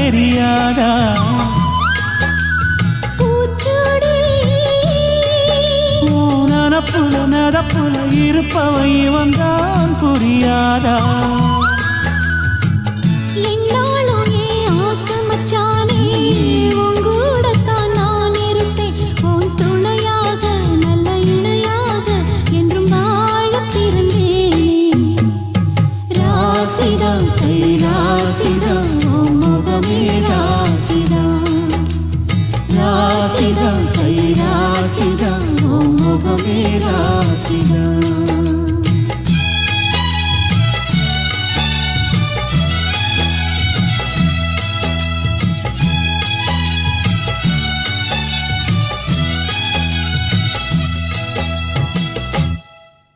தெரியாதா நடப்புல இருப்பவன் இவன் தான் புரியாதா என்னாலும் ஏன் ஆசை மச்சானே உன் கூடத்தான் நான் இருப்பேன் உன் துணையாக நல்ல இணையாக என்றும் வாழ பிறந்தேனே ராசிதான் கை ராசிதான் உன் முகமே ராசிதான் ராசிதான் கை ராசிதான் உன் முகமே ராசி